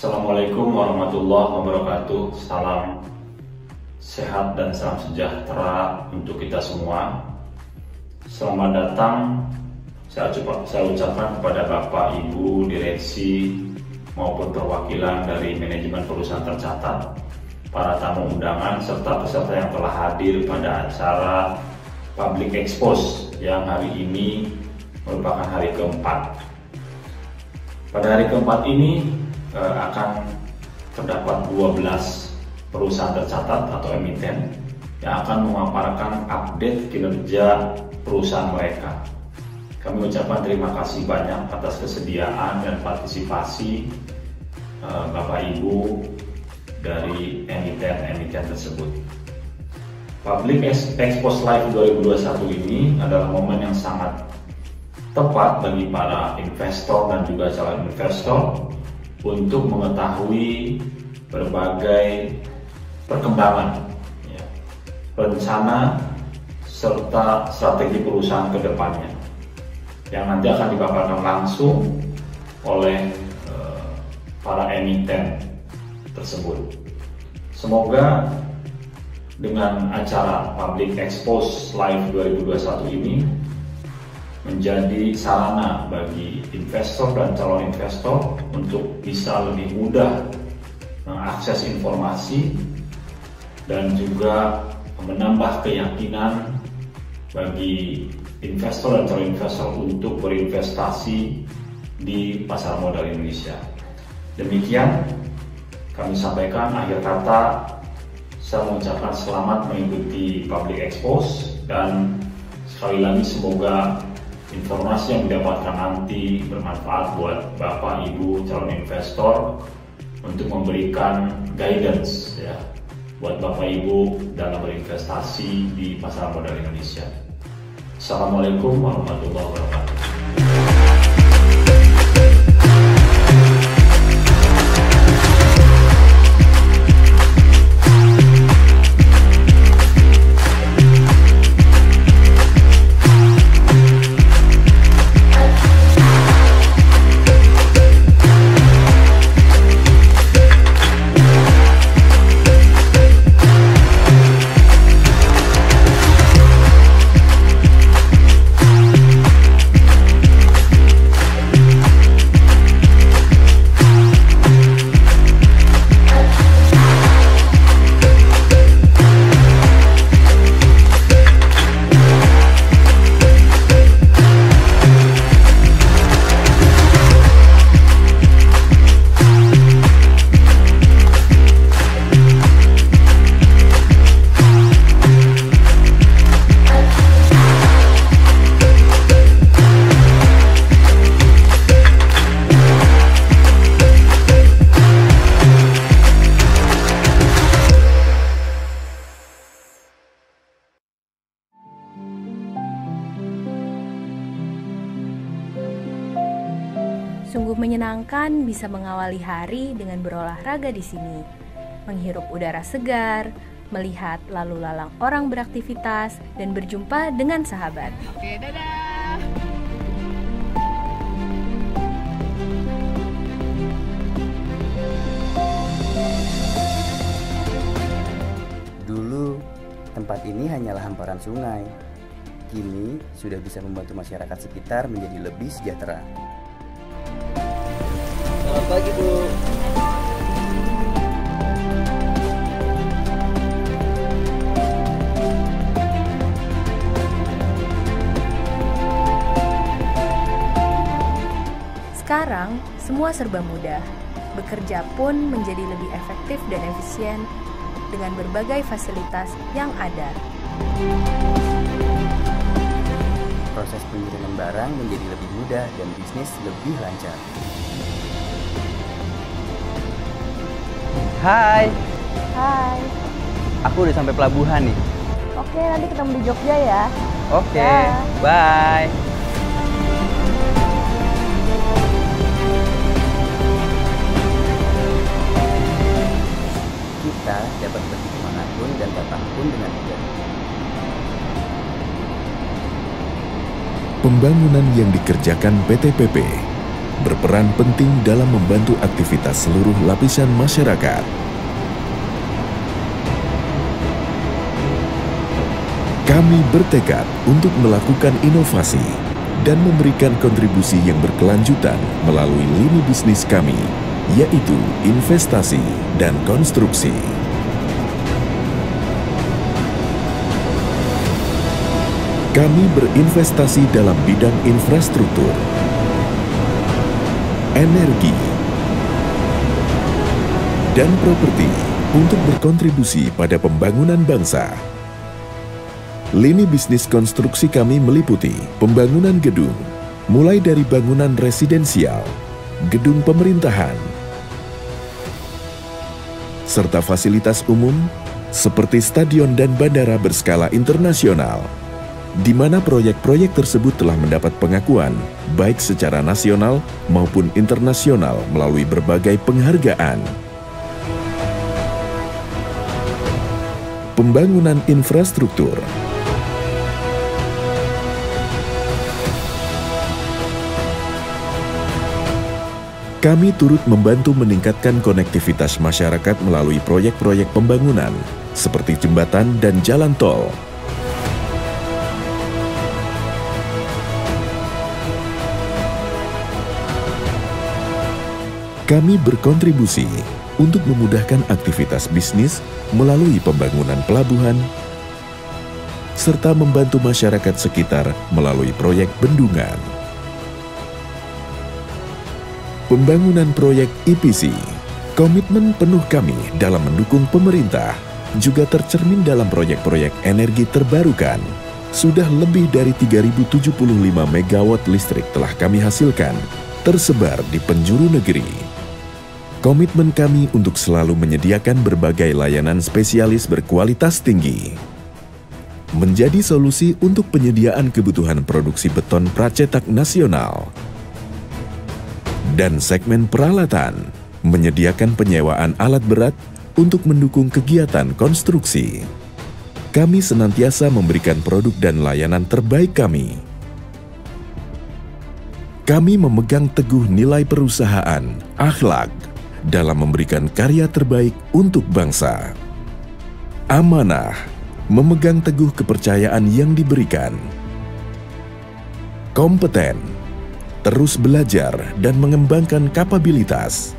Assalamualaikum warahmatullahi wabarakatuh. Salam sehat dan salam sejahtera untuk kita semua. Selamat datang saya ucapkan kepada Bapak, Ibu, direksi maupun perwakilan dari manajemen perusahaan tercatat, para tamu undangan serta peserta yang telah hadir pada acara Public Expose yang hari ini merupakan hari keempat. Pada hari keempat ini akan terdapat 12 perusahaan tercatat atau emiten yang akan memaparkan update kinerja perusahaan mereka. Kami ucapkan terima kasih banyak atas kesediaan dan partisipasi Bapak Ibu dari emiten-emiten tersebut. Public Expose Live 2021 ini adalah momen yang sangat tepat bagi para investor dan juga calon investor untuk mengetahui berbagai perkembangan, rencana serta strategi perusahaan ke depannya yang nanti akan dipaparkan langsung oleh para emiten tersebut. Semoga dengan acara Public Expose Live 2021 ini menjadi sarana bagi investor dan calon investor untuk bisa lebih mudah mengakses informasi dan juga menambah keyakinan bagi investor dan calon investor untuk berinvestasi di pasar modal Indonesia. Demikian kami sampaikan. Akhir kata, saya mengucapkan selamat mengikuti Public Expose dan sekali lagi semoga informasi yang didapatkan nanti bermanfaat buat Bapak, Ibu, calon investor untuk memberikan guidance buat Bapak, Ibu dalam berinvestasi di pasar modal Indonesia. Assalamualaikum warahmatullahi wabarakatuh. Sungguh menyenangkan bisa mengawali hari dengan berolahraga di sini, menghirup udara segar, melihat lalu lalang orang beraktivitas, dan berjumpa dengan sahabat. Oke, dadah! Dulu, tempat ini hanyalah hamparan sungai. Kini sudah bisa membantu masyarakat sekitar menjadi lebih sejahtera. Selamat pagi, Bu. Sekarang, semua serba mudah. Bekerja pun menjadi lebih efektif dan efisien dengan berbagai fasilitas yang ada. Proses pengiriman barang menjadi lebih mudah dan bisnis lebih lancar. Hai, Hai. aku udah sampai pelabuhan nih. Oke, nanti ketemu di Jogja ya. Oke, Dah. bye. Kita dapat pergi kemanapun dan kapanpun dengan mudah. Pembangunan yang dikerjakan PT PP berperan penting dalam membantu aktivitas seluruh lapisan masyarakat. Kami bertekad untuk melakukan inovasi dan memberikan kontribusi yang berkelanjutan melalui lini bisnis kami, yaitu investasi dan konstruksi. Kami berinvestasi dalam bidang infrastruktur, energi, dan properti untuk berkontribusi pada pembangunan bangsa. Lini bisnis konstruksi kami meliputi pembangunan gedung, mulai dari bangunan residensial, gedung pemerintahan, serta fasilitas umum seperti stadion dan bandara berskala internasional, di mana proyek-proyek tersebut telah mendapat pengakuan baik secara nasional maupun internasional melalui berbagai penghargaan. Pembangunan infrastruktur. Kami turut membantu meningkatkan konektivitas masyarakat melalui proyek-proyek pembangunan seperti jembatan dan jalan tol. Kami berkontribusi untuk memudahkan aktivitas bisnis melalui pembangunan pelabuhan, serta membantu masyarakat sekitar melalui proyek bendungan. Pembangunan proyek EPC, komitmen penuh kami dalam mendukung pemerintah juga tercermin dalam proyek-proyek energi terbarukan. Sudah lebih dari 3.075 megawatt listrik telah kami hasilkan, tersebar di penjuru negeri. Komitmen kami untuk selalu menyediakan berbagai layanan spesialis berkualitas tinggi. Menjadi solusi untuk penyediaan kebutuhan produksi beton pracetak nasional. Dan segmen peralatan, menyediakan penyewaan alat berat untuk mendukung kegiatan konstruksi. Kami senantiasa memberikan produk dan layanan terbaik kami. Kami memegang teguh nilai perusahaan, akhlak, dalam memberikan karya terbaik untuk bangsa. Amanah, memegang teguh kepercayaan yang diberikan. Kompeten, terus belajar dan mengembangkan kapabilitas.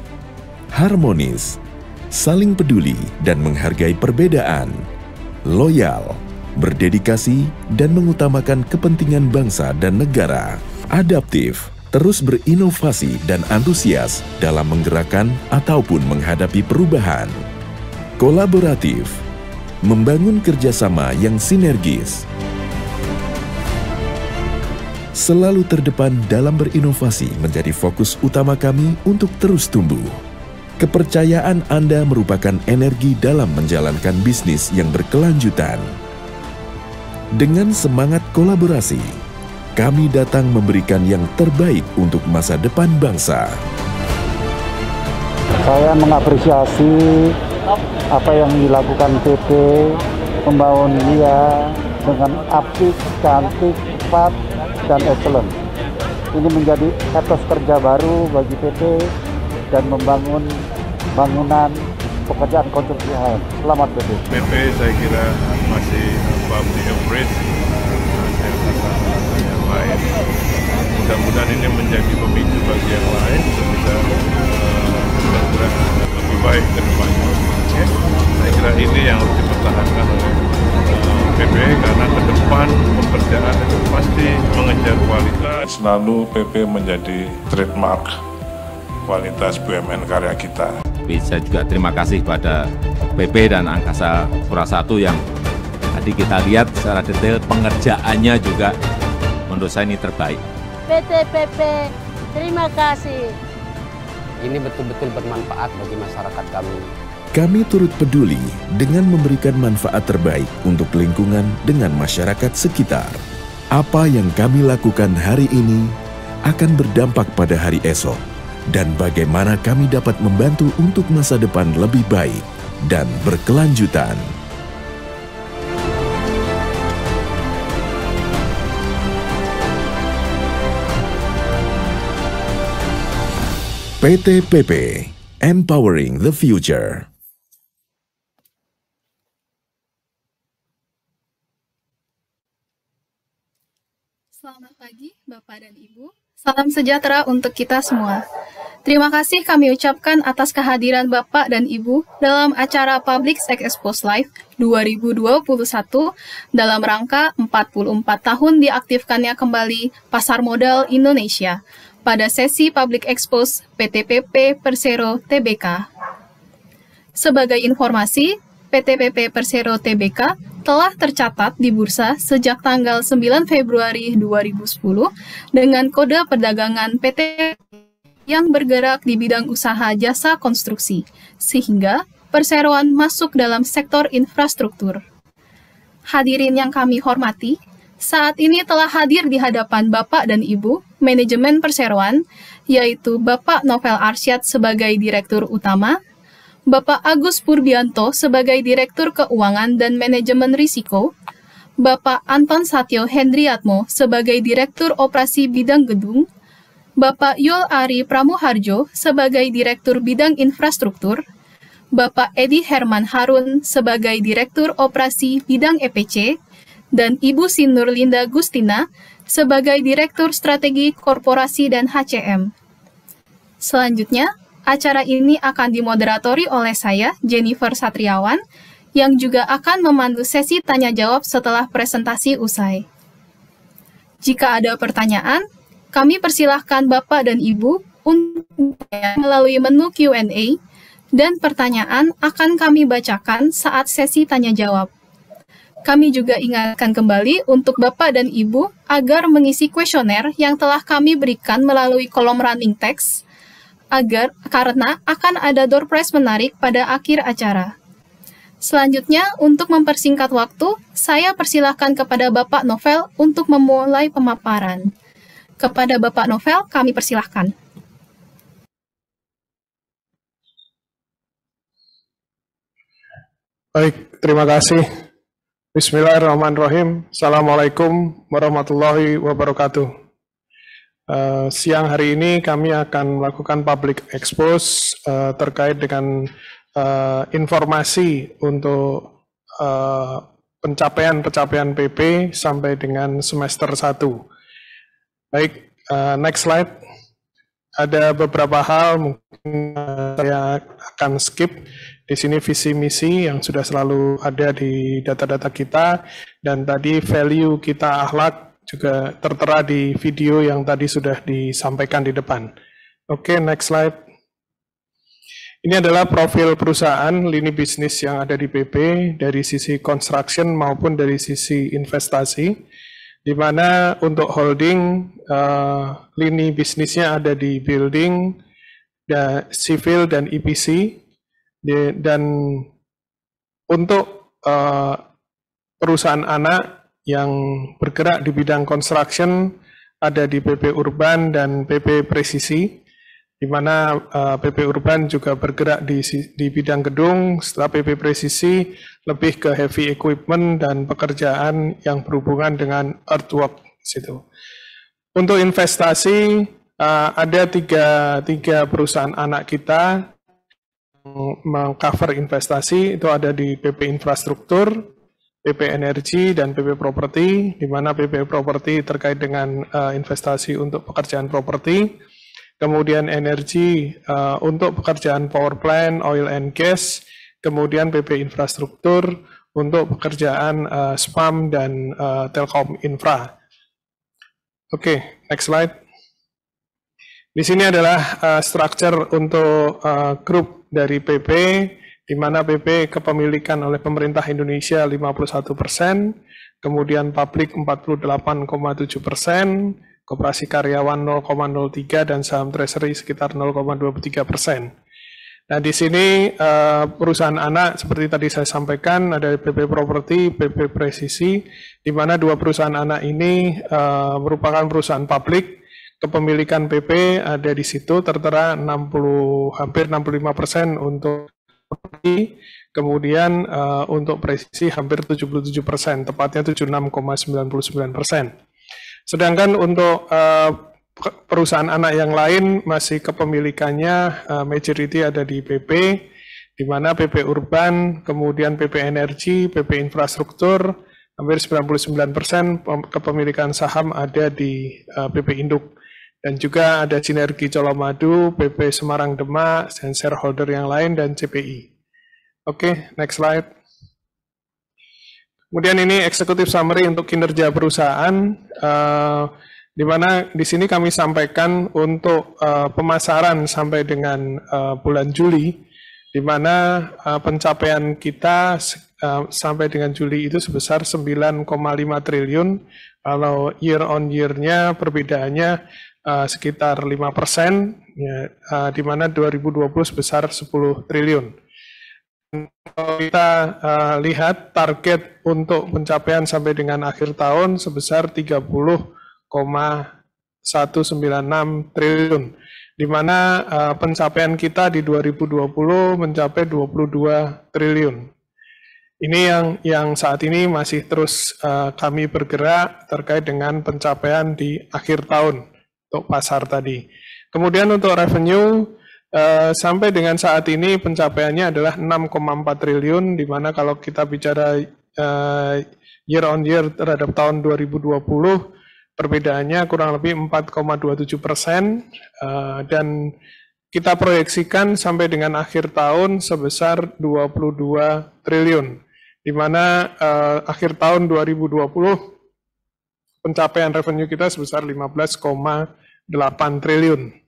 Harmonis, saling peduli dan menghargai perbedaan. Loyal, berdedikasi dan mengutamakan kepentingan bangsa dan negara. Adaptif, terus berinovasi dan antusias dalam menggerakkan ataupun menghadapi perubahan. Kolaboratif, membangun kerjasama yang sinergis. Selalu terdepan dalam berinovasi menjadi fokus utama kami untuk terus tumbuh. Kepercayaan Anda merupakan energi dalam menjalankan bisnis yang berkelanjutan. Dengan semangat kolaborasi, kami datang memberikan yang terbaik untuk masa depan bangsa. Saya mengapresiasi apa yang dilakukan PT membangun dia dengan apik, cantik, cepat, dan excellent. Ini menjadi etos kerja baru bagi PT dan membangun bangunan pekerjaan konstruksi lain. Selamat PT. PP saya kira masih above the average yang lain. Mudah-mudahan ini menjadi pemicu bagi yang lain untuk bisa bergerak lebih baik ke depannya. Saya kira ini yang harus dipertahankan oleh PP karena ke depan pekerjaan itu pasti mengejar kualitas. Selalu PP menjadi trademark kualitas BUMN karya kita. Saya juga terima kasih pada PP dan Angkasa Pura I yang tadi kita lihat secara detail pengerjaannya juga menurut saya ini terbaik. PT PP, terima kasih. Ini betul-betul bermanfaat bagi masyarakat kami. Kami turut peduli dengan memberikan manfaat terbaik untuk lingkungan dengan masyarakat sekitar. Apa yang kami lakukan hari ini akan berdampak pada hari esok, dan bagaimana kami dapat membantu untuk masa depan lebih baik dan berkelanjutan. PT PP, Empowering the Future. Selamat pagi, Bapak dan Ibu. Salam sejahtera untuk kita semua. Terima kasih kami ucapkan atas kehadiran Bapak dan Ibu dalam acara Public Expose Live 2021 dalam rangka 44 tahun diaktifkannya kembali Pasar Modal Indonesia pada sesi Public Expose PT PP Persero Tbk. Sebagai informasi, PT PP Persero Tbk telah tercatat di bursa sejak tanggal 9 Februari 2010 dengan kode perdagangan PT yang bergerak di bidang usaha jasa konstruksi, sehingga perseroan masuk dalam sektor infrastruktur. Hadirin yang kami hormati, saat ini telah hadir di hadapan Bapak dan Ibu, manajemen perseroan, yaitu Bapak Novel Arsyad sebagai Direktur Utama, Bapak Agus Purbianto sebagai Direktur Keuangan dan Manajemen Risiko, Bapak Anton Satyo Hendriatmo sebagai Direktur Operasi Bidang Gedung, Bapak Yul Ari Pramuharjo sebagai Direktur Bidang Infrastruktur, Bapak Edi Herman Harun sebagai Direktur Operasi Bidang EPC, dan Ibu Sinur Linda Gustina sebagai Direktur Strategi Korporasi dan HCM. Selanjutnya, acara ini akan dimoderatori oleh saya, Jennifer Satriawan, yang juga akan memandu sesi tanya-jawab setelah presentasi usai. Jika ada pertanyaan, kami persilahkan Bapak dan Ibu untuk melalui menu Q&A, dan pertanyaan akan kami bacakan saat sesi tanya-jawab. Kami juga ingatkan kembali untuk Bapak dan Ibu agar mengisi kuesioner yang telah kami berikan melalui kolom running text, karena akan ada door prize menarik pada akhir acara. Selanjutnya, untuk mempersingkat waktu, saya persilahkan kepada Bapak Novel untuk memulai pemaparan. Kepada Bapak Novel, kami persilahkan. Baik, terima kasih. Bismillahirrahmanirrahim. Assalamualaikum warahmatullahi wabarakatuh. Siang hari ini kami akan melakukan public expose terkait dengan informasi untuk pencapaian PP sampai dengan semester 1. Baik, next slide. Ada beberapa hal mungkin saya akan skip. Di sini visi misi yang sudah selalu ada di data-data kita, dan tadi value kita akhlak juga tertera di video yang tadi sudah disampaikan di depan. Oke, next slide. Ini adalah profil perusahaan lini bisnis yang ada di PP dari sisi construction maupun dari sisi investasi, di mana untuk holding lini bisnisnya ada di building, civil dan EPC, dan untuk perusahaan anak yang bergerak di bidang construction ada di PP Urban dan PP Presisi, di mana PP Urban juga bergerak di bidang gedung, setelah PP Presisi lebih ke heavy equipment dan pekerjaan yang berhubungan dengan earthwork situ. Untuk investasi ada tiga perusahaan anak kita mengcover investasi, itu ada di PP Infrastruktur, PP Energi, dan PP Properti, di mana PP Properti terkait dengan investasi untuk pekerjaan properti, kemudian energi untuk pekerjaan power plant, oil and gas, kemudian PP Infrastruktur untuk pekerjaan spam dan telkom infra. Oke, next slide. Di sini adalah structure untuk grup dari PP, di mana PP kepemilikan oleh pemerintah Indonesia 51%, kemudian publik 48,7%, koperasi karyawan 0,03%, dan saham treasury sekitar 0,23%. Nah, di sini perusahaan anak seperti tadi saya sampaikan ada PP Properti, PP Presisi, di mana dua perusahaan anak ini merupakan perusahaan publik. Kepemilikan PP ada di situ tertera hampir 65% untuk properti, kemudian untuk presisi hampir 77%, tepatnya 76,99%. Sedangkan untuk perusahaan anak yang lain masih kepemilikannya majority ada di PP, di mana PP Urban, kemudian PP Energi, PP Infrastruktur, hampir 99% kepemilikan saham ada di PP Induk. Dan juga ada Sinergi Colomadu, PP Semarang Demak, dan shareholder yang lain, dan CPI. Oke, next slide. Kemudian ini executive summary untuk kinerja perusahaan, di mana di sini kami sampaikan untuk pemasaran sampai dengan bulan Juli, di mana pencapaian kita sampai dengan Juli itu sebesar 9,5 triliun, kalau year on year-nya perbedaannya sekitar 5%, ya, di mana 2020 sebesar 10 triliun. Kalau kita lihat target untuk pencapaian sampai dengan akhir tahun sebesar 30,196 triliun, di mana pencapaian kita di 2020 mencapai 22 triliun. Ini yang saat ini masih terus kami bergerak terkait dengan pencapaian di akhir tahun untuk pasar tadi. Kemudian untuk revenue, sampai dengan saat ini pencapaiannya adalah 6,4 triliun, di mana kalau kita bicara year on year terhadap tahun 2020, perbedaannya kurang lebih 4,27%, dan kita proyeksikan sampai dengan akhir tahun sebesar 22 triliun, di mana akhir tahun 2020 pencapaian revenue kita sebesar 15,8 triliun.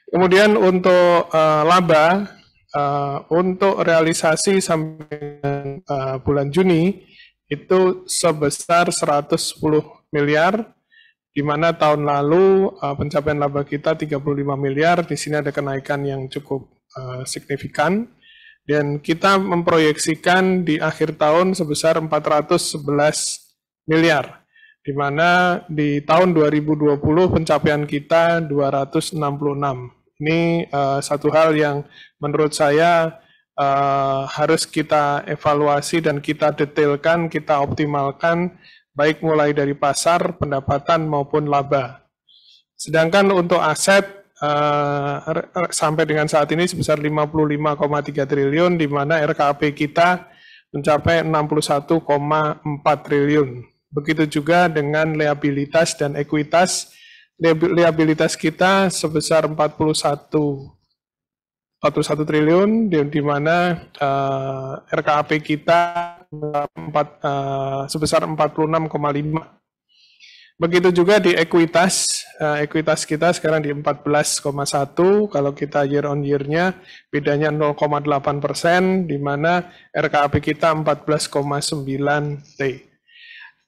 Kemudian untuk laba, untuk realisasi sampai dengan bulan Juni itu sebesar 110 miliar, di mana tahun lalu pencapaian laba kita 35 miliar, di sini ada kenaikan yang cukup signifikan, dan kita memproyeksikan di akhir tahun sebesar 411 miliar. Di mana di tahun 2020 pencapaian kita 266. Ini satu hal yang menurut saya harus kita evaluasi dan kita detailkan, kita optimalkan, baik mulai dari pasar, pendapatan maupun laba. Sedangkan untuk aset sampai dengan saat ini sebesar 55,3 triliun, di mana RKAP kita mencapai 61,4 triliun. Begitu juga dengan liabilitas dan ekuitas. Liabilitas kita sebesar 41 triliun, di mana RKAP kita sebesar 46,5. Begitu juga di ekuitas, ekuitas kita sekarang di 14,1, kalau kita year on year-nya bedanya 0,8%, di mana RKAP kita 14,9 T.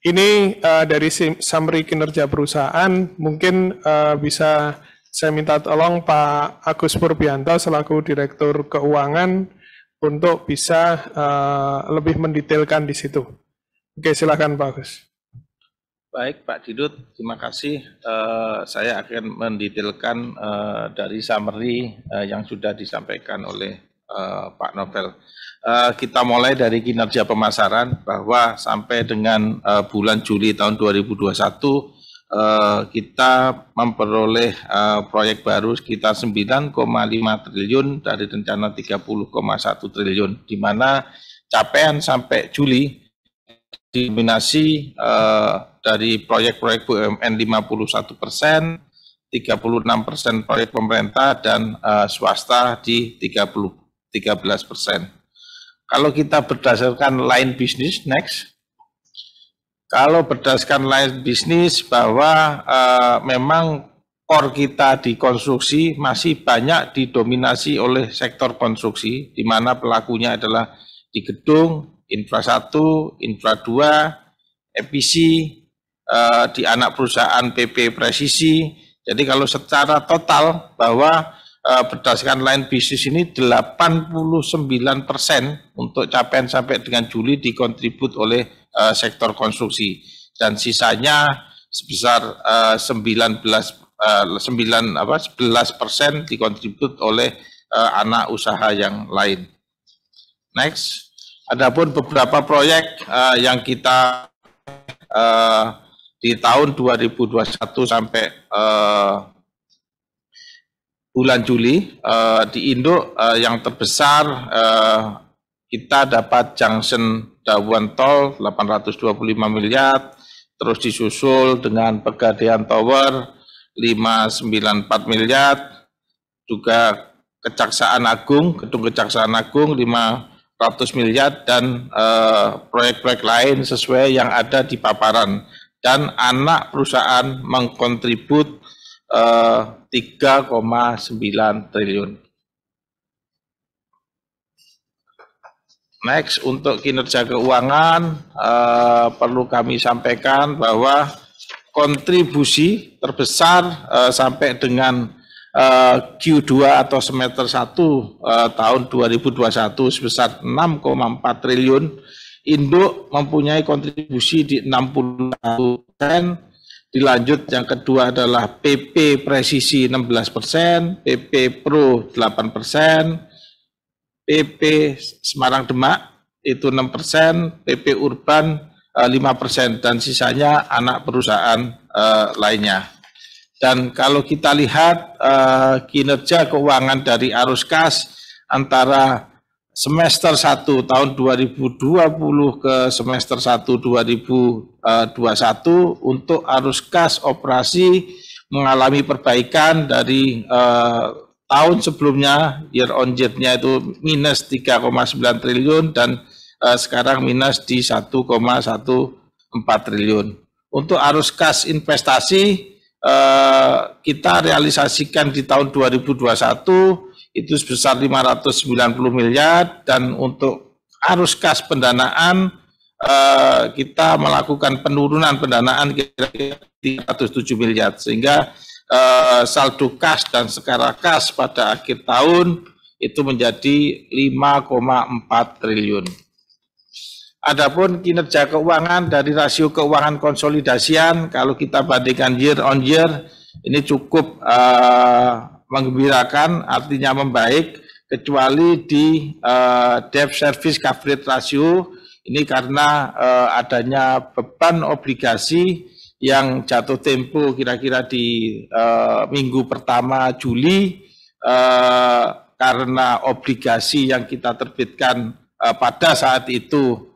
Ini dari summary kinerja perusahaan, mungkin bisa saya minta tolong Pak Agus Purbianto selaku Direktur Keuangan untuk bisa lebih mendetailkan di situ. Oke, silakan Pak Agus. Baik Pak Didut, terima kasih. Saya akan mendetailkan dari summary yang sudah disampaikan oleh Pak Novel. Kita mulai dari kinerja pemasaran, bahwa sampai dengan bulan Juli tahun 2021 kita memperoleh proyek baru sekitar 9,5 triliun dari rencana 30,1 triliun, di mana capaian sampai Juli didominasi dari proyek-proyek BUMN 51%, 36% proyek pemerintah, dan swasta di 13%. Kalau kita berdasarkan line bisnis, next. Kalau berdasarkan line bisnis, bahwa memang core kita di konstruksi masih banyak didominasi oleh sektor konstruksi, di mana pelakunya adalah di gedung, Infra 1, Infra 2, EPC, di anak perusahaan PP Presisi. Jadi kalau secara total, bahwa berdasarkan line bisnis ini 89% untuk capaian sampai dengan Juli dikontribut oleh sektor konstruksi, dan sisanya sebesar 11% dikontribut oleh anak usaha yang lain. Next, adapun beberapa proyek yang kita di tahun 2021 sampai bulan Juli di Indo yang terbesar kita dapat junction Dabuan Tol 825 miliar, terus disusul dengan Pegadaian Tower 594 miliar, juga Kejaksaan Agung, Gedung Kejaksaan Agung 500 miliar, dan proyek-proyek lain sesuai yang ada di paparan. Dan anak perusahaan mengkontribut 3,9 triliun. Next, untuk kinerja keuangan perlu kami sampaikan bahwa kontribusi terbesar sampai dengan Q2 atau semester 1 tahun 2021 sebesar 6,4 triliun. Induk mempunyai kontribusi di 61%, dilanjut yang kedua adalah PP Presisi 16%, PP Pro 8%, PP Semarang Demak itu 6%, PP Urban 5%, dan sisanya anak perusahaan lainnya. Dan kalau kita lihat kinerja keuangan dari arus kas antara semester 1 tahun 2020 ke semester 1 2021, untuk arus kas operasi mengalami perbaikan dari tahun sebelumnya, year on year-nya itu minus 3,9 triliun dan sekarang minus di 1,14 triliun. Untuk arus kas investasi kita realisasikan di tahun 2021 itu sebesar 590 miliar, dan untuk arus kas pendanaan kita melakukan penurunan pendanaan kira-kira 307 miliar, sehingga saldo kas dan skala kas pada akhir tahun itu menjadi 5,4 triliun. Adapun kinerja keuangan dari rasio keuangan konsolidasian, kalau kita bandingkan year on year, ini cukup menggembirakan, artinya membaik, kecuali di debt service coverage ratio. Ini karena adanya beban obligasi yang jatuh tempo kira-kira di minggu pertama Juli, karena obligasi yang kita terbitkan pada saat itu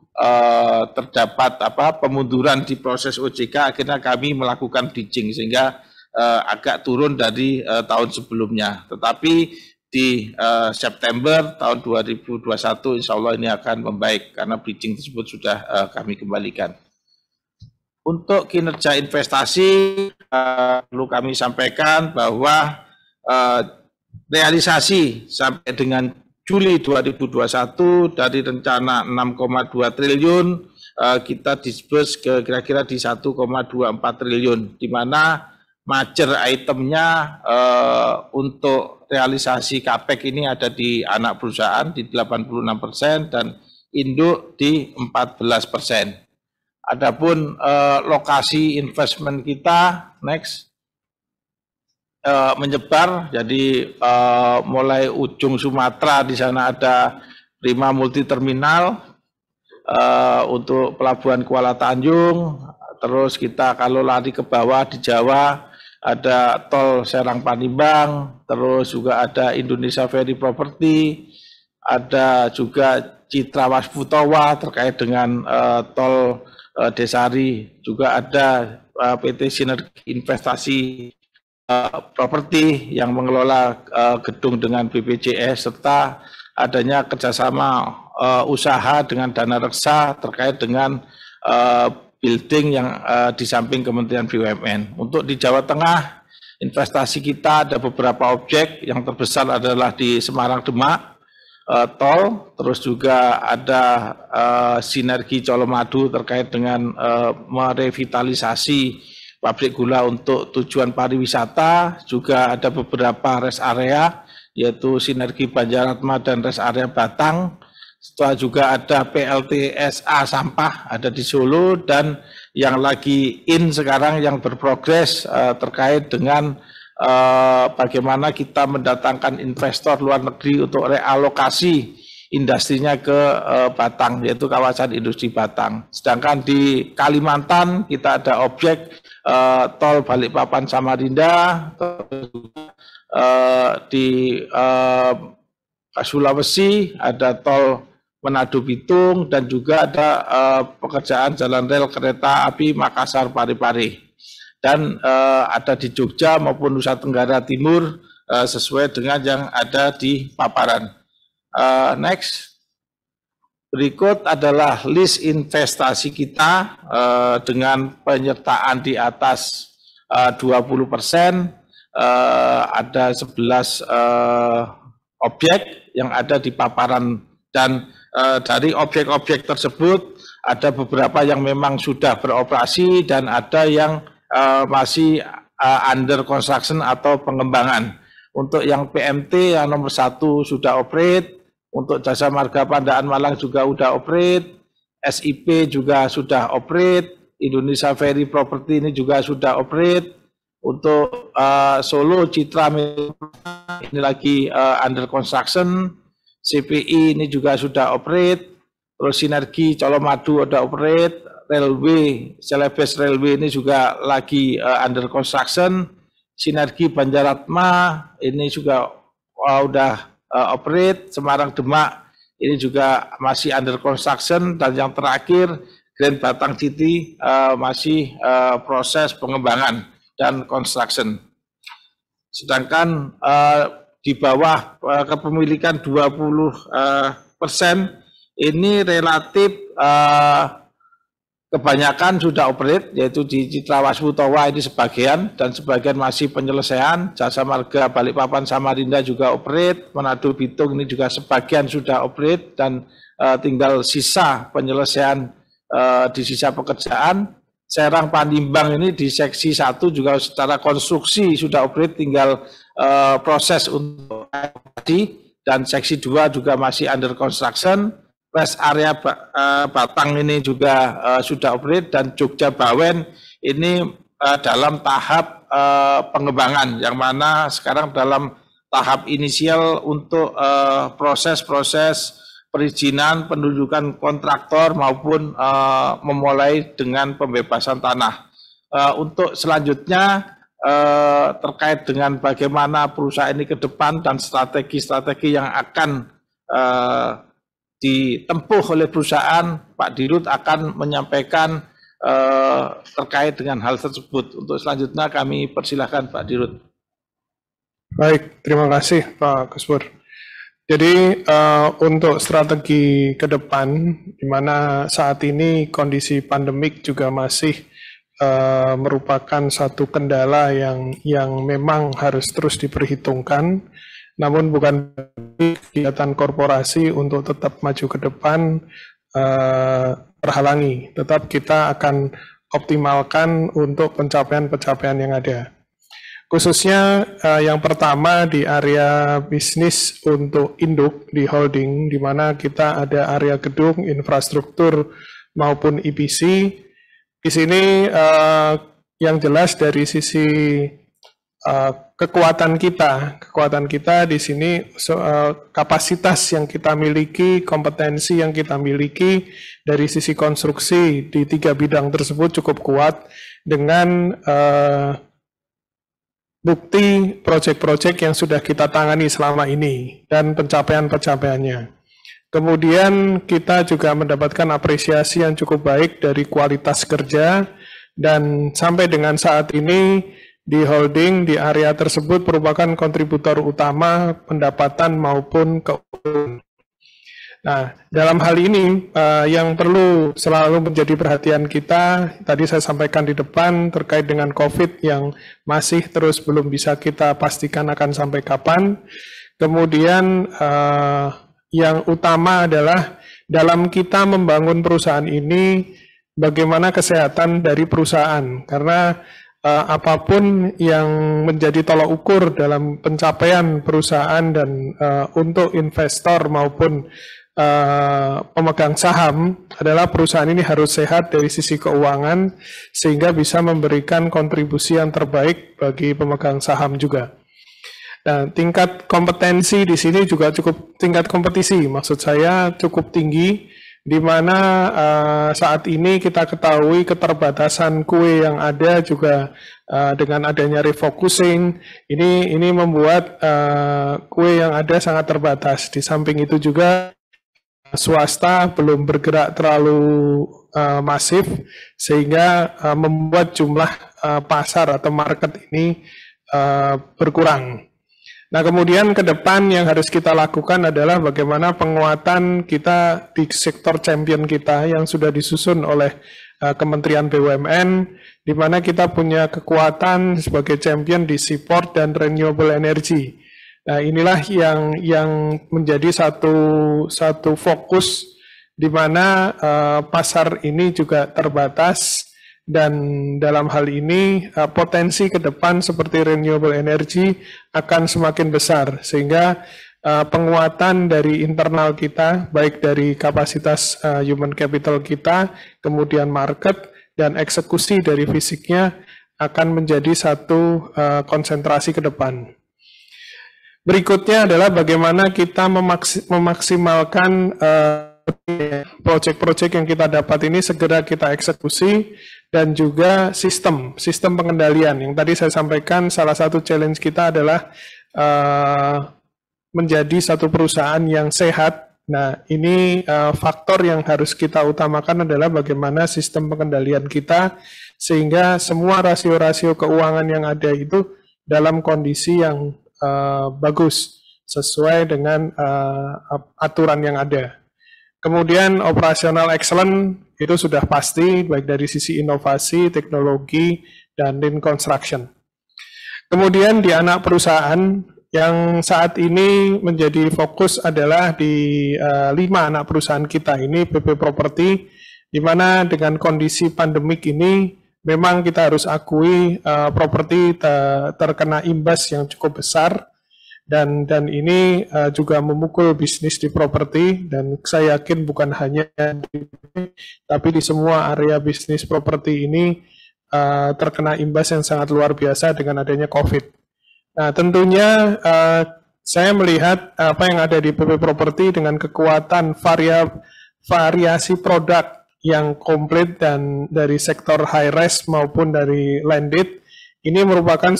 terdapat pemunduran di proses OJK, akhirnya kami melakukan bridging sehingga agak turun dari tahun sebelumnya. Tetapi di September tahun 2021 insya Allah ini akan membaik karena bridging tersebut sudah kami kembalikan. Untuk kinerja investasi perlu kami sampaikan bahwa realisasi sampai dengan Juli 2021 dari rencana 6,2 triliun kita disburse ke kira-kira di 1,24 triliun, di mana major itemnya untuk realisasi CAPEX ini ada di anak perusahaan di 86% dan induk di 14%. Adapun lokasi investment kita next menyebar, jadi mulai ujung Sumatera di sana ada Prima Multi Terminal untuk pelabuhan Kuala Tanjung, terus kita kalau lari ke bawah di Jawa ada tol Serang Panimbang, terus juga ada Indonesia Ferry Property, ada juga Citra Wasputowa terkait dengan tol Desari, juga ada PT Sinergi Investasi Properti yang mengelola gedung dengan BPJS, serta adanya kerjasama usaha dengan Dana Reksa terkait dengan building yang di samping Kementerian BUMN. Untuk di Jawa Tengah, investasi kita ada beberapa objek, yang terbesar adalah di Semarang Demak, tol, terus juga ada Sinergi Colomadu terkait dengan merevitalisasi pabrik gula untuk tujuan pariwisata, juga ada beberapa rest area, yaitu Sinergi Banjaratma dan rest area Batang. Setelah juga ada PLTSA sampah ada di Solo, dan yang lagi in sekarang yang berprogres terkait dengan bagaimana kita mendatangkan investor luar negeri untuk realokasi industrinya ke Batang, yaitu kawasan industri Batang. Sedangkan di Kalimantan kita ada objek tol Balikpapan Samarinda, di Sulawesi ada tol Manado Bitung, dan juga ada pekerjaan jalan rel kereta api Makassar Parepare. Dan ada di Jogja maupun Nusa Tenggara Timur sesuai dengan yang ada di paparan. Next. Berikut adalah list investasi kita dengan penyertaan di atas 20%. Ada 11 objek yang ada di paparan, dan dari objek-objek tersebut ada beberapa yang memang sudah beroperasi dan ada yang masih under construction atau pengembangan. Untuk yang PMT yang nomor 1 sudah operate, untuk Jasa Marga Pandaan Malang juga sudah operate, SIP juga sudah operate, Indonesia Ferry Property ini juga sudah operate, untuk Solo Citra ini lagi under construction, CPI ini juga sudah operate, terus Sinergi Colomadu sudah operate, Railway, Celebes Railway ini juga lagi under construction, Sinergi Banjaratma ini juga udah operate, Semarang Demak ini juga masih under construction, dan yang terakhir Grand Batang City masih proses pengembangan dan construction. Sedangkan di bawah kepemilikan 20% ini relatif kebanyakan sudah operate, yaitu di Citrawaswu Towa ini sebagian, dan sebagian masih penyelesaian. Jasa Marga Balikpapan Samarinda juga operate, Manado Bitung ini juga sebagian sudah operate, dan tinggal sisa penyelesaian di sisa pekerjaan. Serang Panimbang ini di seksi 1 juga secara konstruksi sudah operate, tinggal proses untuk dan seksi 2 juga masih under construction. Rest area Batang ini juga sudah operate, dan Jogja Bawen ini dalam tahap pengembangan, yang mana sekarang dalam tahap inisial untuk proses-proses perizinan, pendudukan kontraktor maupun memulai dengan pembebasan tanah. Untuk selanjutnya terkait dengan bagaimana perusahaan ini ke depan dan strategi-strategi yang akan ditempuh oleh perusahaan, Pak Dirut akan menyampaikan terkait dengan hal tersebut. Untuk selanjutnya kami persilahkan Pak Dirut. Baik, terima kasih Pak Kusbur. Jadi untuk strategi ke depan, di mana saat ini kondisi pandemik juga masih merupakan satu kendala yang memang harus terus diperhitungkan, namun bukan kegiatan korporasi untuk tetap maju ke depan terhalangi. Tetap kita akan optimalkan untuk pencapaian-pencapaian yang ada. Khususnya yang pertama di area bisnis untuk induk di holding, di mana kita ada area gedung, infrastruktur maupun EPC. Di sini yang jelas dari sisi kekuatan kita di sini kapasitas yang kita miliki, kompetensi yang kita miliki dari sisi konstruksi di 3 bidang tersebut cukup kuat dengan bukti proyek-proyek yang sudah kita tangani selama ini dan pencapaian-pencapaiannya. Kemudian kita juga mendapatkan apresiasi yang cukup baik dari kualitas kerja, dan sampai dengan saat ini di holding di area tersebut merupakan kontributor utama pendapatan maupun keuangan. Nah, dalam hal ini yang perlu selalu menjadi perhatian kita, tadi saya sampaikan di depan terkait dengan COVID yang masih terus belum bisa kita pastikan akan sampai kapan. Kemudian yang utama adalah dalam kita membangun perusahaan ini, bagaimana kesehatan dari perusahaan, karena apapun yang menjadi tolak ukur dalam pencapaian perusahaan dan untuk investor maupun pemegang saham adalah perusahaan ini harus sehat dari sisi keuangan sehingga bisa memberikan kontribusi yang terbaik bagi pemegang saham juga. Nah, tingkat kompetensi di sini juga tingkat kompetisi, maksud saya cukup tinggi, di mana saat ini kita ketahui keterbatasan kue yang ada juga dengan adanya refocusing, ini membuat kue yang ada sangat terbatas. Di samping itu juga swasta belum bergerak terlalu masif, sehingga membuat jumlah pasar atau market ini berkurang. Nah, kemudian ke depan yang harus kita lakukan adalah bagaimana penguatan kita di sektor champion kita yang sudah disusun oleh Kementerian BUMN, di mana kita punya kekuatan sebagai champion di seaport dan renewable energy. Nah, inilah yang menjadi satu fokus di mana pasar ini juga terbatas. Dan dalam hal ini potensi ke depan seperti renewable energy akan semakin besar, sehingga penguatan dari internal kita, baik dari kapasitas human capital kita, kemudian market, dan eksekusi dari fisiknya akan menjadi satu konsentrasi ke depan. Berikutnya adalah bagaimana kita memaksimalkan proyek-proyek yang kita dapat ini segera kita eksekusi, dan juga sistem pengendalian. Yang tadi saya sampaikan, salah satu challenge kita adalah menjadi satu perusahaan yang sehat. Nah, ini faktor yang harus kita utamakan adalah bagaimana sistem pengendalian kita, sehingga semua rasio-rasio keuangan yang ada itu dalam kondisi yang bagus, sesuai dengan aturan yang ada. Kemudian operational excellence itu sudah pasti, baik dari sisi inovasi, teknologi, dan lean construction. Kemudian di anak perusahaan yang saat ini menjadi fokus adalah di 5 anak perusahaan kita ini, PP Property, di mana dengan kondisi pandemik ini memang kita harus akui properti terkena imbas yang cukup besar. Dan ini juga memukul bisnis di properti, dan saya yakin bukan hanya tapi di semua area bisnis properti ini terkena imbas yang sangat luar biasa dengan adanya COVID. Nah, tentunya saya melihat apa yang ada di PP Property dengan kekuatan variasi produk yang komplit dan dari sektor high res maupun dari landed. Ini merupakan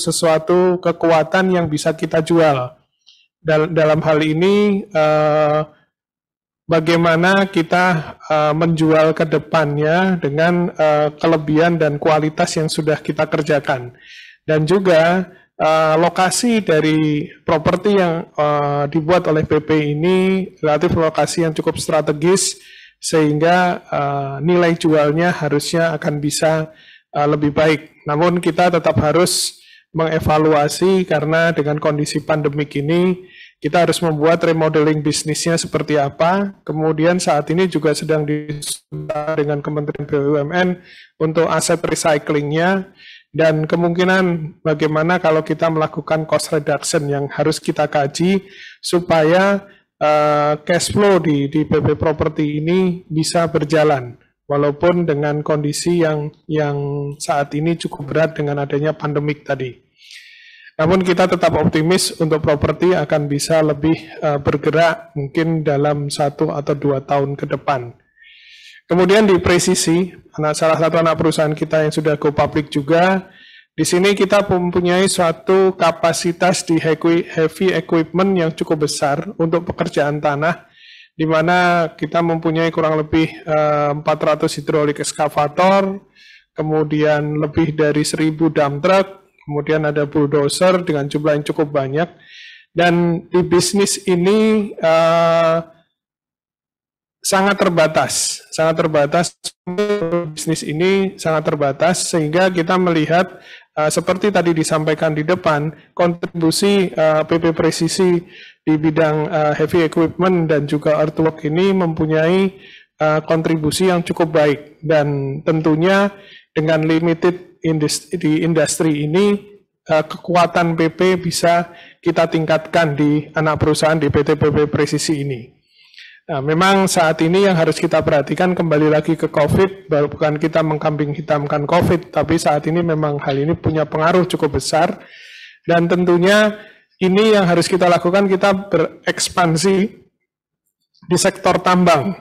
sesuatu kekuatan yang bisa kita jual. Dalam hal ini, bagaimana kita menjual ke depannya dengan kelebihan dan kualitas yang sudah kita kerjakan. Dan juga lokasi dari properti yang dibuat oleh PP ini relatif lokasi yang cukup strategis, sehingga nilai jualnya harusnya akan bisa lebih baik. Namun kita tetap harus mengevaluasi, karena dengan kondisi pandemik ini kita harus membuat remodeling bisnisnya seperti apa. Kemudian saat ini juga sedang disusun dengan Kementerian BUMN untuk aset recyclingnya, dan kemungkinan bagaimana kalau kita melakukan cost reduction yang harus kita kaji supaya cash flow di PP Property ini bisa berjalan. Walaupun dengan kondisi yang saat ini cukup berat dengan adanya pandemik tadi. Namun kita tetap optimis untuk properti akan bisa lebih bergerak mungkin dalam 1 atau 2 tahun ke depan. Kemudian di Presisi, salah satu anak perusahaan kita yang sudah go public juga, di sini kita mempunyai suatu kapasitas di heavy equipment yang cukup besar untuk pekerjaan tanah, di mana kita mempunyai kurang lebih 400 hidrolik ekskavator, kemudian lebih dari 1000 dump truck, kemudian ada bulldozer dengan jumlah yang cukup banyak. Dan di bisnis ini sangat terbatas. Bisnis ini sangat terbatas, sehingga kita melihat seperti tadi disampaikan di depan, kontribusi PP Presisi di bidang heavy equipment dan juga earthwork ini mempunyai kontribusi yang cukup baik, dan tentunya dengan limited di industri ini kekuatan PP bisa kita tingkatkan di anak perusahaan di PT PP Presisi ini. Nah, memang saat ini yang harus kita perhatikan kembali lagi ke COVID, bukan kita mengkambing hitamkan COVID, tapi saat ini memang hal ini punya pengaruh cukup besar. Dan tentunya ini yang harus kita lakukan, kita berekspansi di sektor tambang.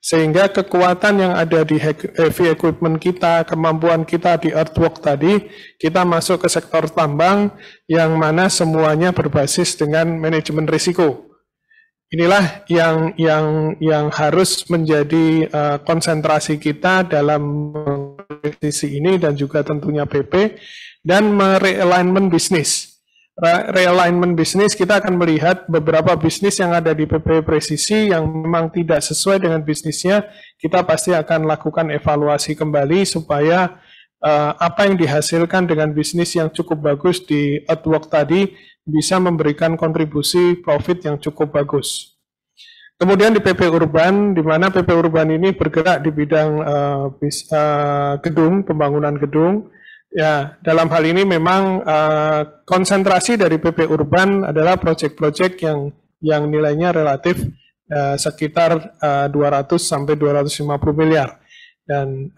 Sehingga kekuatan yang ada di heavy equipment kita, kemampuan kita di earthwork tadi, kita masuk ke sektor tambang yang mana semuanya berbasis dengan manajemen risiko. Inilah yang harus menjadi konsentrasi kita dalam sisi ini dan juga tentunya PP dan merealignment bisnis. Realignment bisnis, kita akan melihat beberapa bisnis yang ada di PP Presisi yang memang tidak sesuai dengan bisnisnya, kita pasti akan lakukan evaluasi kembali supaya apa yang dihasilkan dengan bisnis yang cukup bagus di earthwork tadi bisa memberikan kontribusi profit yang cukup bagus. Kemudian di PP Urban, di mana PP Urban ini bergerak di bidang gedung, pembangunan gedung. Ya, dalam hal ini memang konsentrasi dari PP Urban adalah proyek-proyek yang nilainya relatif sekitar 200 sampai 250 miliar. Dan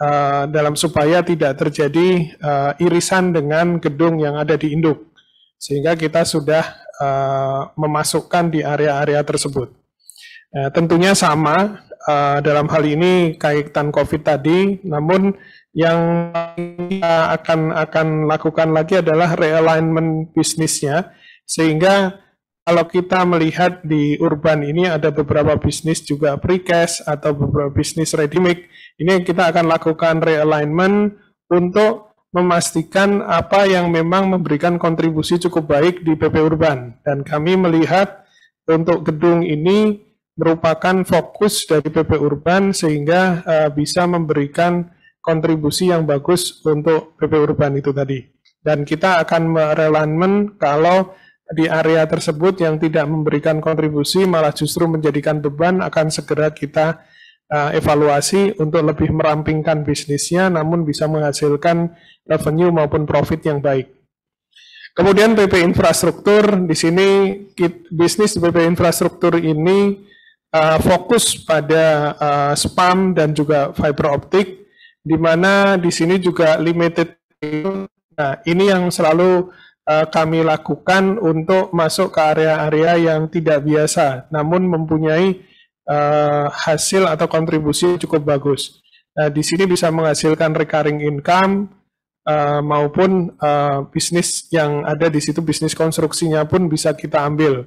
dalam supaya tidak terjadi irisan dengan gedung yang ada di induk. Sehingga kita sudah memasukkan di area-area tersebut. Tentunya sama dalam hal ini kaitan COVID tadi, namun yang kita akan lakukan lagi adalah realignment bisnisnya, sehingga kalau kita melihat di urban ini ada beberapa bisnis juga precast atau beberapa bisnis ready mix, ini kita akan lakukan realignment untuk memastikan apa yang memang memberikan kontribusi cukup baik di PP Urban. Dan kami melihat untuk gedung ini merupakan fokus dari PP Urban sehingga bisa memberikan kontribusi yang bagus untuk PP Urban itu tadi. Dan kita akan merealignment kalau di area tersebut yang tidak memberikan kontribusi malah justru menjadikan beban, akan segera kita evaluasi untuk lebih merampingkan bisnisnya namun bisa menghasilkan revenue maupun profit yang baik. Kemudian PP Infrastruktur, di sini bisnis PP Infrastruktur ini fokus pada spam dan juga fiber optik, di mana di sini juga limited. Nah, ini yang selalu kami lakukan untuk masuk ke area-area yang tidak biasa, namun mempunyai hasil atau kontribusi cukup bagus. Nah, di sini bisa menghasilkan recurring income maupun bisnis yang ada di situ, bisnis konstruksinya pun bisa kita ambil.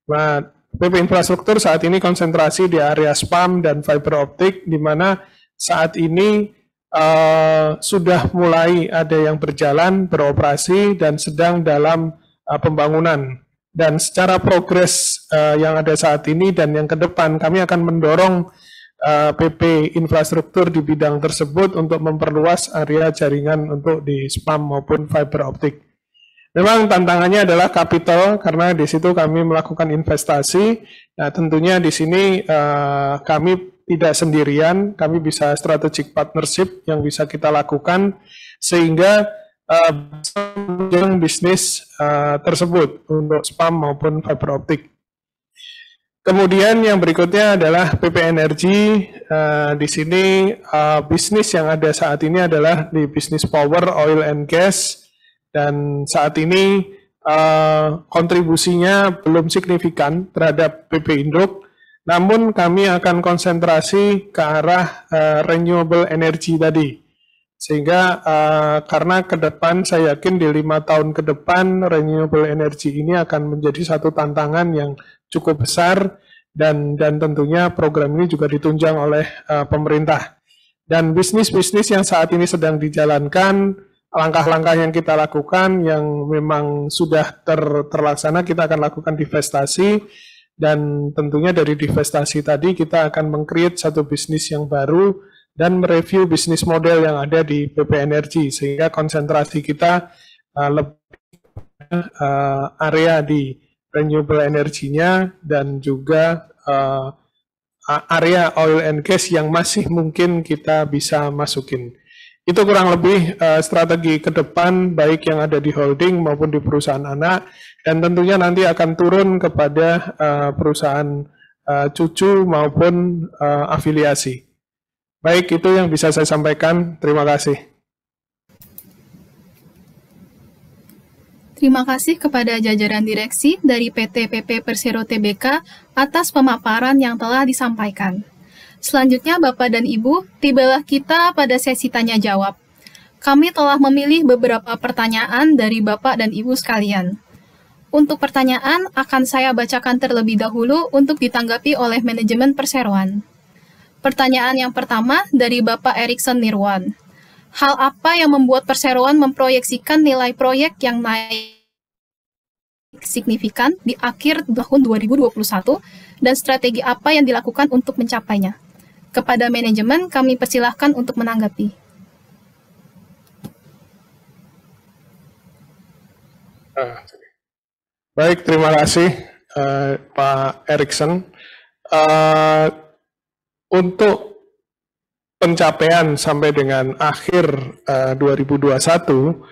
Nah, PP Infrastruktur saat ini konsentrasi di area spam dan fiber optik, di mana saat ini sudah mulai ada yang berjalan, beroperasi, dan sedang dalam pembangunan. Dan secara progres yang ada saat ini dan yang ke depan, kami akan mendorong PP Infrastruktur di bidang tersebut untuk memperluas area jaringan untuk di spam maupun fiber optik. Memang tantangannya adalah capital, karena di situ kami melakukan investasi. Nah, tentunya di sini kami tidak sendirian, kami bisa strategic partnership yang bisa kita lakukan sehingga bisnis tersebut untuk spam maupun fiber optik. Kemudian yang berikutnya adalah PP Energi. Di sini bisnis yang ada saat ini adalah di bisnis power, oil and gas, dan saat ini kontribusinya belum signifikan terhadap PP Induk. Namun kami akan konsentrasi ke arah renewable energy tadi. Sehingga karena ke depan saya yakin di 5 tahun ke depan renewable energy ini akan menjadi satu tantangan yang cukup besar dan tentunya program ini juga ditunjang oleh pemerintah. Dan bisnis-bisnis yang saat ini sedang dijalankan, langkah-langkah yang kita lakukan yang memang sudah terlaksana, kita akan lakukan divestasi. Dan tentunya dari divestasi tadi kita akan meng-create satu bisnis yang baru dan mereview bisnis model yang ada di PP Energi, sehingga konsentrasi kita lebih area di renewable energinya dan juga area oil and gas yang masih mungkin kita bisa masukin. Itu kurang lebih strategi ke depan baik yang ada di holding maupun di perusahaan anak, dan tentunya nanti akan turun kepada perusahaan cucu maupun afiliasi. Baik, itu yang bisa saya sampaikan. Terima kasih. Terima kasih kepada jajaran direksi dari PT PP Persero Tbk atas pemaparan yang telah disampaikan. Selanjutnya Bapak dan Ibu, tibalah kita pada sesi tanya jawab. Kami telah memilih beberapa pertanyaan dari Bapak dan Ibu sekalian. Untuk pertanyaan akan saya bacakan terlebih dahulu untuk ditanggapi oleh manajemen perseroan. Pertanyaan yang pertama dari Bapak Erikson Nirwan. Hal apa yang membuat perseroan memproyeksikan nilai proyek yang naik signifikan di akhir tahun 2021 dan strategi apa yang dilakukan untuk mencapainya? Kepada manajemen, kami persilahkan untuk menanggapi. Baik, terima kasih Pak Erikson. Untuk pencapaian sampai dengan akhir 2021,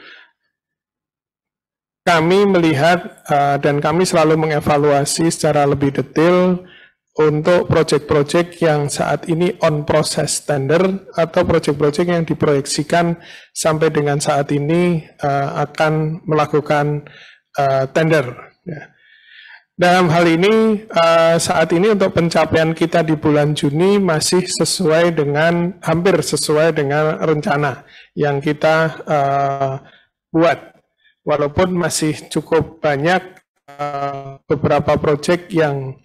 kami melihat dan kami selalu mengevaluasi secara lebih detail untuk proyek-proyek yang saat ini on process tender atau proyek-proyek yang diproyeksikan sampai dengan saat ini akan melakukan tender. Dalam hal ini, saat ini untuk pencapaian kita di bulan Juni masih hampir sesuai dengan rencana yang kita buat. Walaupun masih cukup banyak beberapa proyek yang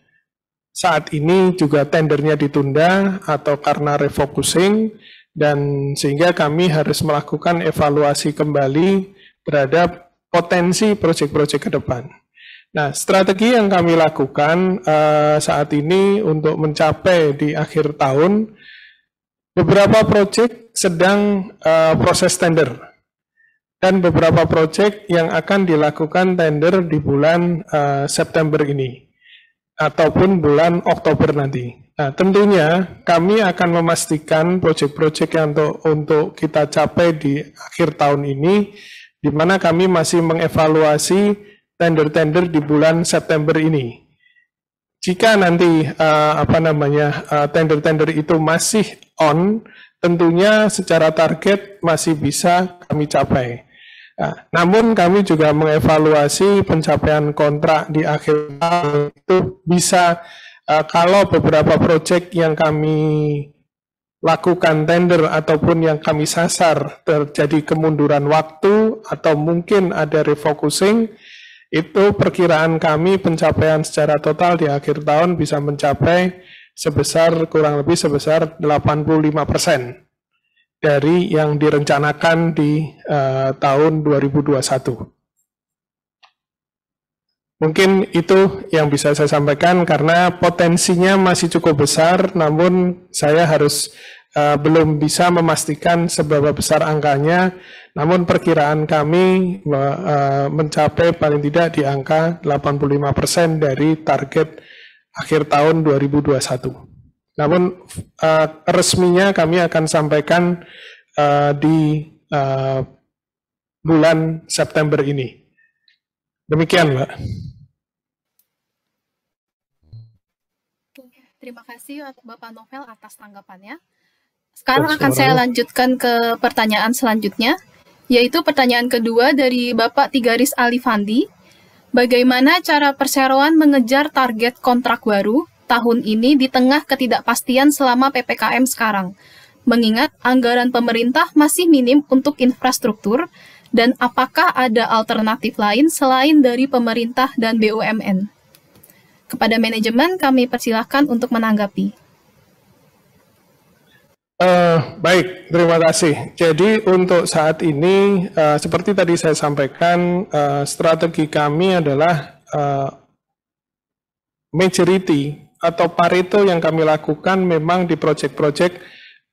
saat ini juga tendernya ditunda atau karena refocusing, dan sehingga kami harus melakukan evaluasi kembali terhadap potensi proyek-proyek ke depan. Nah, strategi yang kami lakukan saat ini untuk mencapai di akhir tahun, beberapa proyek sedang proses tender, dan beberapa proyek yang akan dilakukan tender di bulan September ini, ataupun bulan Oktober nanti. Nah, tentunya kami akan memastikan proyek-proyek yang untuk kita capai di akhir tahun ini, di mana kami masih mengevaluasi tender-tender di bulan September ini. Jika nanti tender-tender itu masih on, tentunya secara target masih bisa kami capai. Nah, namun kami juga mengevaluasi pencapaian kontrak di akhir tahun itu bisa kalau beberapa proyek yang kami lakukan tender ataupun yang kami sasar terjadi kemunduran waktu atau mungkin ada refocusing, itu perkiraan kami pencapaian secara total di akhir tahun bisa mencapai kurang lebih sebesar 85% dari yang direncanakan di tahun 2021. Mungkin itu yang bisa saya sampaikan karena potensinya masih cukup besar, namun saya harus belum bisa memastikan seberapa besar angkanya, namun perkiraan kami mencapai paling tidak di angka 85% dari target akhir tahun 2021. Namun resminya kami akan sampaikan di bulan September ini. Demikian, Mbak. Terima kasih Bapak Novel atas tanggapannya. Sekarang akan saya lanjutkan ke pertanyaan selanjutnya, yaitu pertanyaan kedua dari Bapak Tigaris Alifandi. Bagaimana cara perseroan mengejar target kontrak baru tahun ini di tengah ketidakpastian selama PPKM sekarang? Mengingat anggaran pemerintah masih minim untuk infrastruktur, dan apakah ada alternatif lain selain dari pemerintah dan BUMN? Kepada manajemen, kami persilahkan untuk menanggapi. Baik, terima kasih. Jadi untuk saat ini, seperti tadi saya sampaikan, strategi kami adalah majority atau Pareto yang kami lakukan memang di proyek-proyek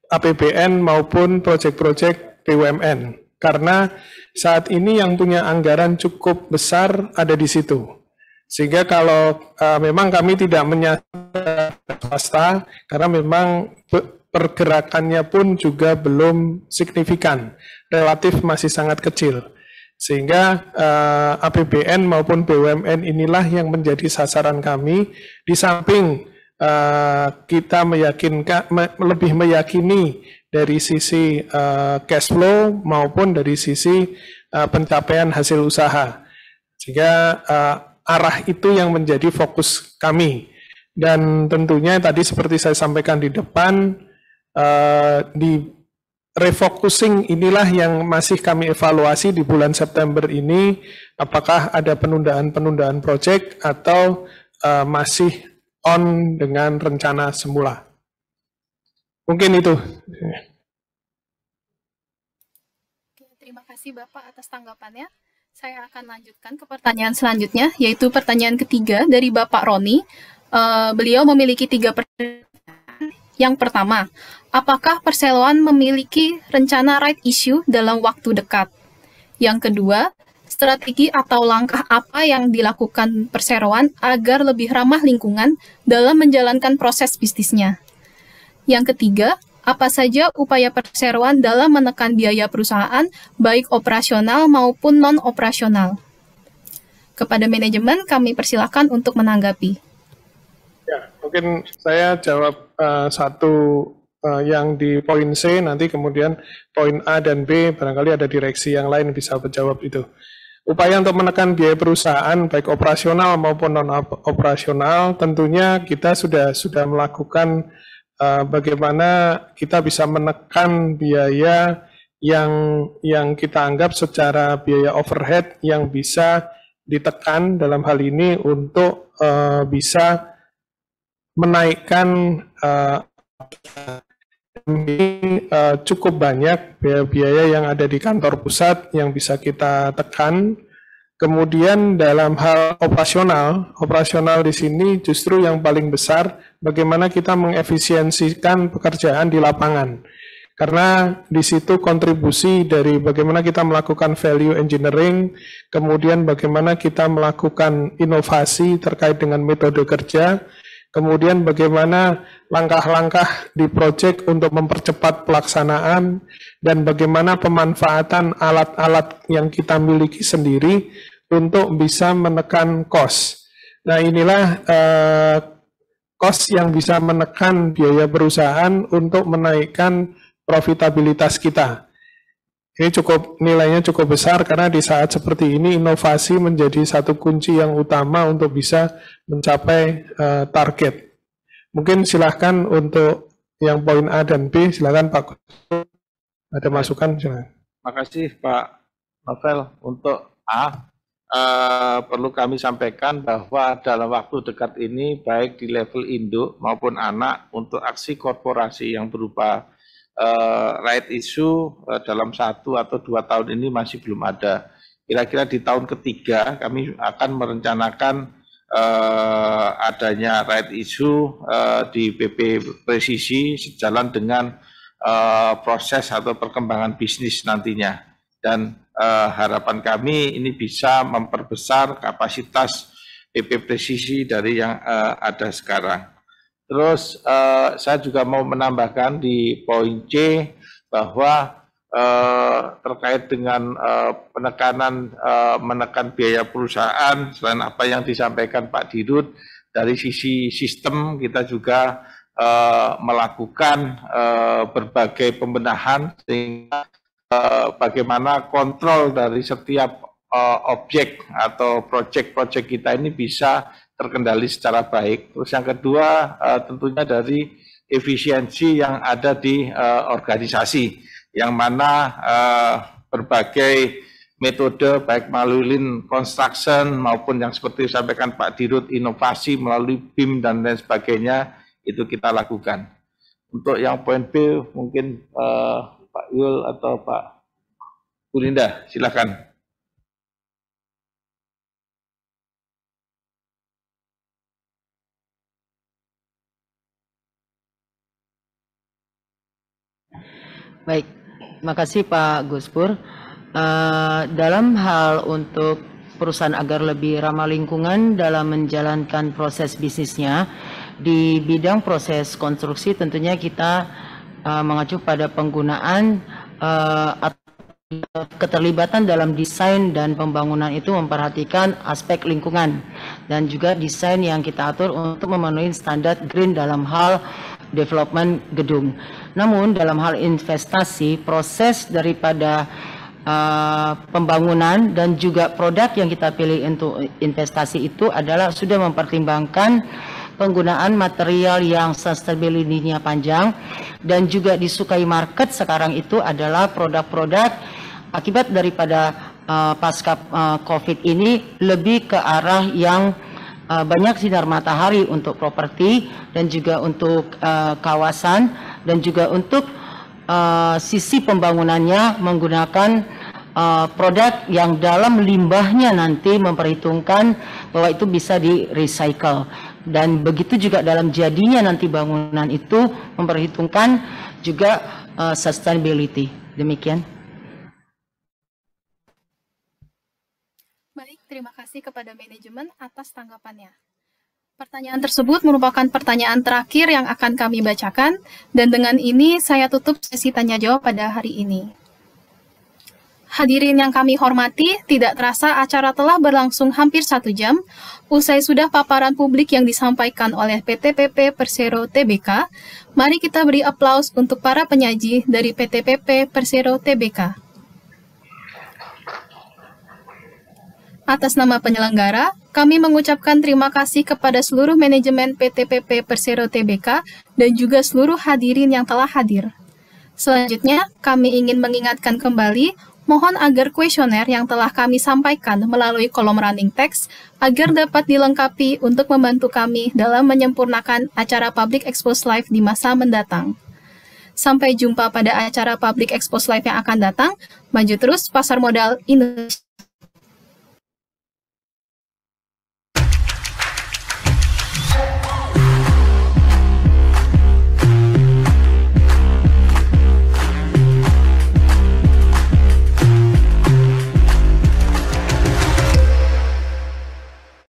APBN maupun proyek-proyek BUMN. Karena saat ini yang punya anggaran cukup besar ada di situ. Sehingga kalau memang kami tidak menyasar swasta, karena memang pergerakannya pun juga belum signifikan, relatif masih sangat kecil. Sehingga APBN maupun BUMN inilah yang menjadi sasaran kami, di samping kita lebih meyakini dari sisi cash flow maupun dari sisi pencapaian hasil usaha. Sehingga arah itu yang menjadi fokus kami. Dan tentunya tadi seperti saya sampaikan di depan, di refocusing inilah yang masih kami evaluasi di bulan September ini, apakah ada penundaan-penundaan proyek atau masih on dengan rencana semula. Mungkin itu. Terima kasih Bapak atas tanggapannya. Saya akan lanjutkan ke pertanyaan selanjutnya, yaitu pertanyaan ketiga dari Bapak Roni. Beliau memiliki 3 pertanyaan. Yang pertama, apakah Perseroan memiliki rencana right issue dalam waktu dekat? Yang kedua, strategi atau langkah apa yang dilakukan Perseroan agar lebih ramah lingkungan dalam menjalankan proses bisnisnya? Yang ketiga, apa saja upaya Perseroan dalam menekan biaya perusahaan, baik operasional maupun non-operasional? Kepada manajemen, kami persilakan untuk menanggapi. Ya, mungkin saya jawab satu yang di poin C, nanti kemudian poin A dan B, barangkali ada direksi yang lain bisa menjawab itu. Upaya untuk menekan biaya perusahaan, baik operasional maupun non-operasional, tentunya kita sudah melakukan bagaimana kita bisa menekan biaya yang kita anggap secara biaya overhead yang bisa ditekan dalam hal ini untuk bisa menaikkan cukup banyak biaya-biaya yang ada di kantor pusat yang bisa kita tekan. Kemudian dalam hal operasional di sini justru yang paling besar bagaimana kita mengefisiensikan pekerjaan di lapangan. Karena di situ kontribusi dari bagaimana kita melakukan value engineering, kemudian bagaimana kita melakukan inovasi terkait dengan metode kerja, kemudian bagaimana langkah-langkah di proyek untuk mempercepat pelaksanaan, dan bagaimana pemanfaatan alat-alat yang kita miliki sendiri untuk bisa menekan cost. Nah inilah cost yang bisa menekan biaya perusahaan untuk menaikkan profitabilitas kita. Ini nilainya cukup besar karena di saat seperti ini inovasi menjadi satu kunci yang utama untuk bisa mencapai target. Mungkin silahkan untuk yang poin A dan B, silahkan Pak. Ada masukan? Silahkan. Terima kasih Pak Novel. Untuk A, perlu kami sampaikan bahwa dalam waktu dekat ini baik di level induk maupun anak untuk aksi korporasi yang berupa right issue dalam 1 atau 2 tahun ini masih belum ada. Kira-kira di tahun ketiga kami akan merencanakan adanya right issue di PP Presisi sejalan dengan proses atau perkembangan bisnis nantinya. Dan harapan kami ini bisa memperbesar kapasitas PP Presisi dari yang ada sekarang. Terus saya juga mau menambahkan di poin C bahwa terkait dengan menekan biaya perusahaan, selain apa yang disampaikan Pak Dirut, dari sisi sistem kita juga melakukan berbagai pembenahan sehingga bagaimana kontrol dari setiap objek atau proyek-proyek kita ini bisa terkendali secara baik. Terus yang kedua tentunya dari efisiensi yang ada di organisasi, yang mana berbagai metode baik melalui lean construction maupun yang seperti disampaikan Pak Dirut, inovasi melalui BIM dan lain sebagainya itu kita lakukan. Untuk yang poin B mungkin Pak Yul atau Pak Burinda, silakan. Baik, terima kasih Pak Guspur. Dalam hal untuk perusahaan agar lebih ramah lingkungan dalam menjalankan proses bisnisnya, di bidang proses konstruksi tentunya kita mengacu pada penggunaan keterlibatan dalam desain dan pembangunan itu memperhatikan aspek lingkungan dan juga desain yang kita atur untuk memenuhi standar green dalam hal development gedung. Namun dalam hal investasi, proses daripada pembangunan dan juga produk yang kita pilih untuk investasi itu adalah sudah mempertimbangkan penggunaan material yang sustainability-nya panjang dan juga disukai market sekarang itu adalah produk-produk akibat daripada pasca COVID ini lebih ke arah yang banyak sinar matahari untuk properti dan juga untuk kawasan dan juga untuk sisi pembangunannya menggunakan produk yang dalam limbahnya nanti memperhitungkan bahwa itu bisa di recycle dan begitu juga dalam jadinya nanti bangunan itu memperhitungkan juga sustainability. Demikian. Baik, terima kasih kepada manajemen atas tanggapannya. Pertanyaan tersebut merupakan pertanyaan terakhir yang akan kami bacakan, dan dengan ini saya tutup sesi tanya-jawab pada hari ini. Hadirin yang kami hormati, tidak terasa acara telah berlangsung hampir 1 jam. Usai sudah paparan publik yang disampaikan oleh PT PP Persero Tbk, mari kita beri aplaus untuk para penyaji dari PT PP Persero Tbk. Atas nama penyelenggara, kami mengucapkan terima kasih kepada seluruh manajemen PT PP Persero Tbk dan juga seluruh hadirin yang telah hadir. Selanjutnya, kami ingin mengingatkan kembali, mohon agar kuesioner yang telah kami sampaikan melalui kolom running text agar dapat dilengkapi untuk membantu kami dalam menyempurnakan acara Public Expose Live di masa mendatang. Sampai jumpa pada acara Public Expose Live yang akan datang. Maju terus pasar modal Indonesia.